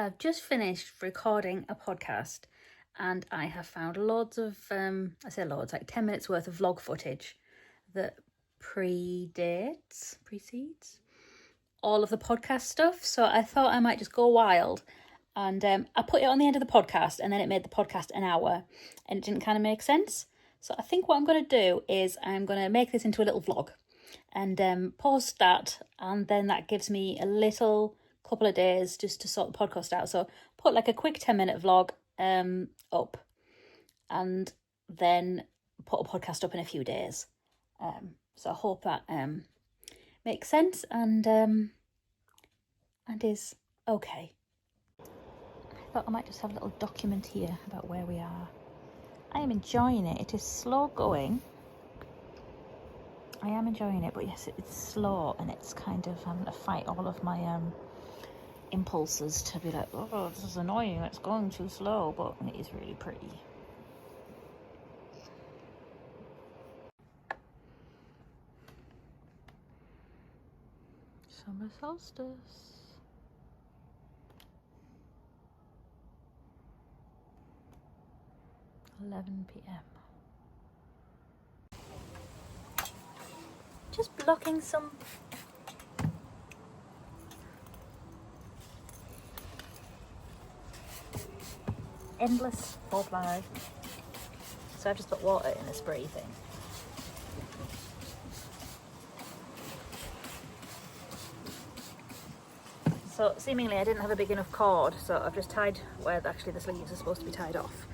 have just finished recording a podcast and I have found loads of, I say loads, like 10 minutes worth of vlog footage that precedes all of the podcast stuff. So I thought I might just go wild and I put it on the end of the podcast and then it made the podcast an hour and it didn't kind of make sense. So I think what I'm going to do is I'm going to make this into a little vlog and post that, and then that gives me a little couple of days just to sort the podcast out. So put like a quick 10-minute vlog up and then put a podcast up in a few days. So I hope that makes sense and is okay. I thought I might just have a little document here about where we are. I am enjoying it. It is slow going. I am enjoying it, but yes, it's slow and it's kind of having to fight all of my impulses to be like, oh, this is annoying, it's going too slow, but it is really pretty. Summer solstice. 11 p.m. Just blocking some endless four-ply. So I've just put water in a spray thing. So seemingly I didn't have a big enough cord, so I've just tied where actually the sleeves are supposed to be tied off.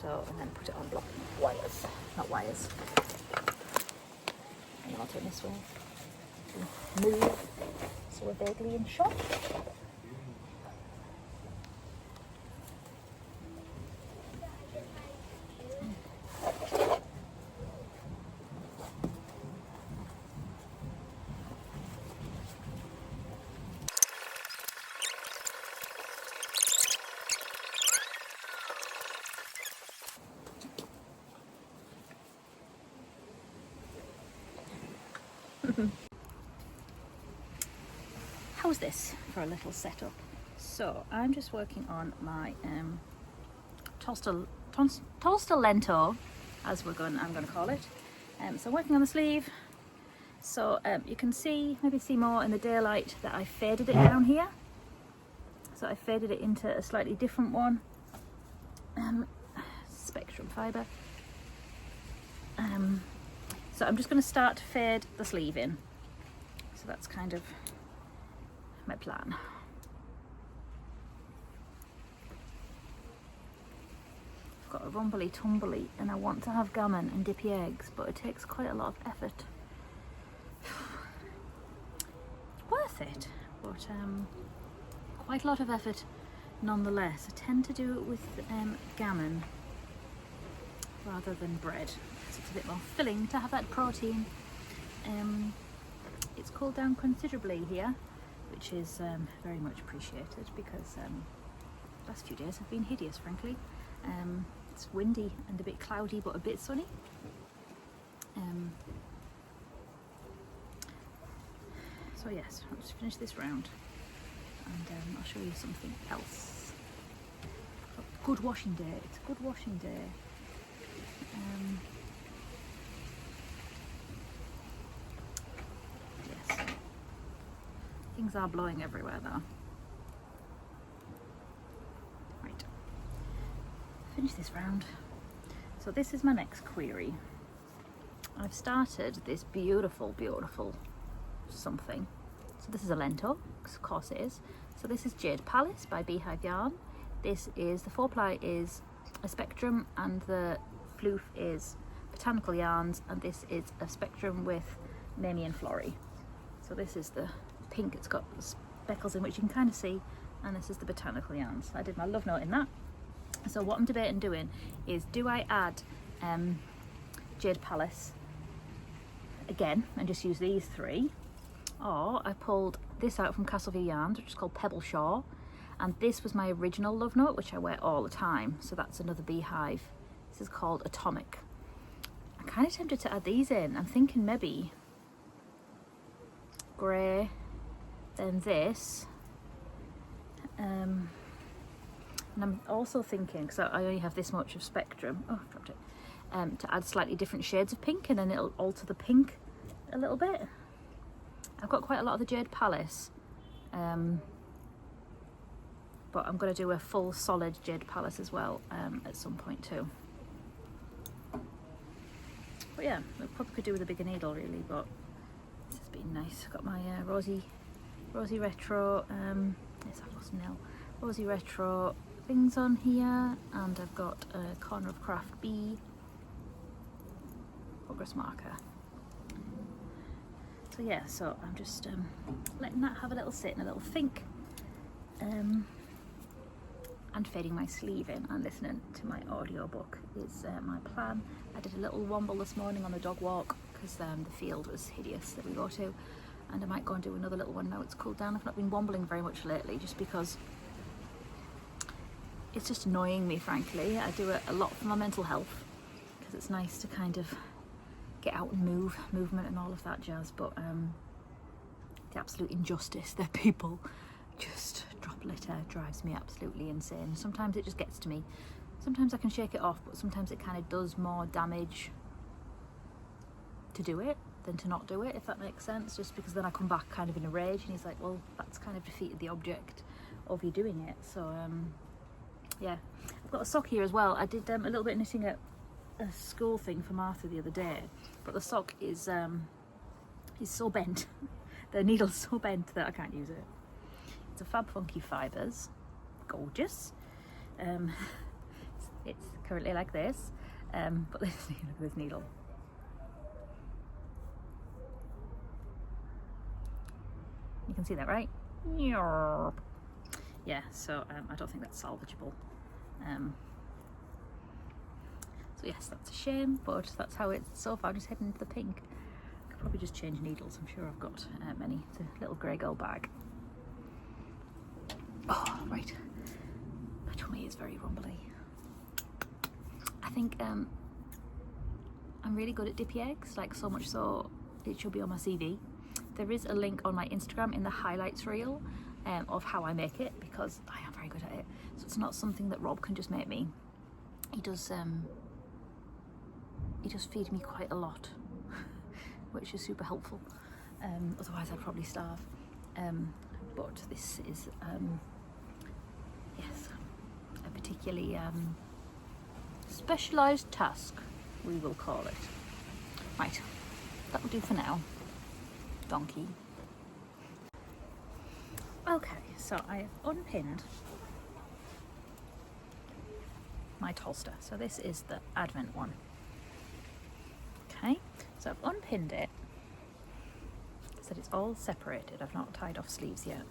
So, and then put it on block wires, not wires. And I'll turn this way. Move so we're vaguely in shot. How's this for a little setup? So I'm just working on my Tolster Lento, as I'm going to call it. So working on the sleeve. So you can maybe see more in the daylight that I faded it down here. So I faded it into a slightly different one, Spectrum fibre. So I'm just going to start to fade the sleeve in. So that's kind of my plan. I've got a rumbly tumbly and I want to have gammon and dippy eggs, but it takes quite a lot of effort. Worth it, but quite a lot of effort nonetheless. I tend to do it with gammon rather than bread, because it's a bit more filling to have that protein. It's cooled down considerably here, which is very much appreciated, because the last few days have been hideous, frankly. It's windy and a bit cloudy, but a bit sunny. So yes, I'll just finish this round and I'll show you something else. Good washing day, it's a good washing day. Yes, things are blowing everywhere though. Right, finish this round. So this is my next query. I've started this beautiful something. So this is a Lento, of course it is. So this is Jade Palace by Beehive Yarn. This is, the 4-ply is a Spectrum and the floof is Botanical Yarns, and this is a Spectrum with Mamie and Florrie. So this is the pink, it's got speckles in which you can kind of see, and this is the Botanical Yarns. I did my love note in that. So what I'm debating doing is, do I add Jade Palace again and just use these three, or I pulled this out from Castleview Yarns, which is called Pebble Shore, and this was my original love note, which I wear all the time. So that's another Beehive. This is called Atomic. I'm kind of tempted to add these in. I'm thinking maybe grey, then this, And I'm also thinking, because I only have this much of Spectrum, oh, I dropped it, to add slightly different shades of pink, and then it'll alter the pink a little bit. I've got quite a lot of the Jade Palace, but I'm going to do a full solid Jade Palace as well at some point too. But yeah, I probably could do with a bigger needle really, but this has been nice. I've got my Rosy Retro, yes, I've lost Nell. Rosy Retro things on here, and I've got a Corner of Craft B progress marker. So yeah, so I'm just letting that have a little sit and a little think, and fading my sleeve in and listening to my audiobook is my plan. I did a little womble this morning on the dog walk because the field was hideous that we go to, and I might go and do another little one now it's cooled down. I've not been wombling very much lately just because it's just annoying me, frankly. I do it a lot for my mental health because it's nice to kind of get out and movement and all of that jazz, but the absolute injustice that people just drop litter drives me absolutely insane. Sometimes it just gets to me. Sometimes I can shake it off, but sometimes it kind of does more damage to do it than to not do it, if that makes sense, just because then I come back kind of in a rage, and he's like, well, that's kind of defeated the object of you doing it. So yeah, I've got a sock here as well. I did a little bit of knitting at a school thing for Martha the other day, but the sock is so bent the needle's so bent that I can't use it. It's a Fab Funky Fibres, gorgeous. It's currently like this, but look at this needle. You can see that, right? Yeah, so I don't think that's salvageable. So yes, that's a shame, but that's how it's so far. I'm just heading into the pink. I could probably just change needles. I'm sure I've got many. It's a little grey girl bag. Oh, right. My tummy is very rumbly. I think I'm really good at dippy eggs, like so much so it should be on my CV. There is a link on my Instagram in the highlights reel of how I make it, because I am very good at it. So it's not something that Rob can just make me. He does feed me quite a lot, which is super helpful. Otherwise I'd probably starve. But this is yes, a particularly specialised task, we will call it. Right, that will do for now. Donkey. Okay, so I have unpinned my Tolster. So this is the Advent one. Okay, so I've unpinned it so that it's all separated. I've not tied off sleeves yet.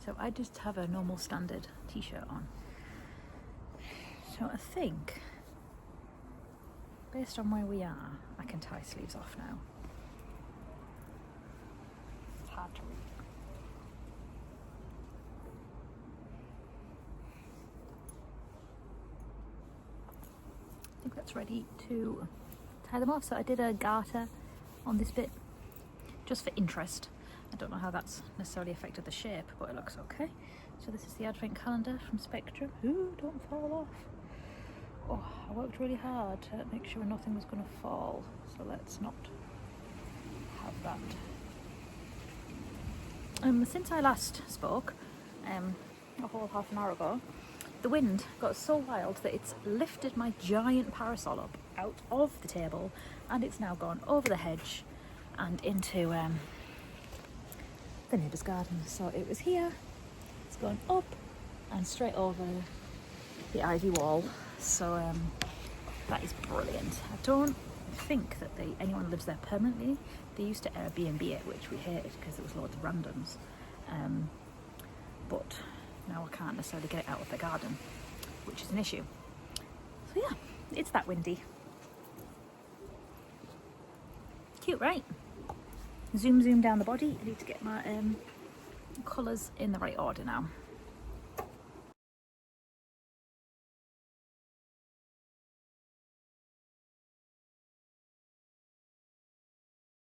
So I just have a normal standard t-shirt on. So I think, based on where we are, I can tie sleeves off now. It's hard to read. I think that's ready to tie them off. So I did a garter on this bit just for interest. I don't know how that's necessarily affected the shape, but it looks okay. So this is the Advent calendar from Spectrum. Ooh, don't fall off. Oh, I worked really hard to make sure nothing was going to fall, so let's not have that. Since I last spoke, a whole half an hour ago, the wind got so wild that it's lifted my giant parasol up out of the table, and it's now gone over the hedge and into the neighbour's garden. So it was here, it's gone up and straight over the ivy wall. So that is brilliant. I don't think that anyone lives there permanently. They used to Airbnb it, which we hated because there was loads of randoms. But now I can't necessarily get it out of the garden, which is an issue. So yeah, it's that windy. Cute, right? Zoom down the body. I need to get my colours in the right order now.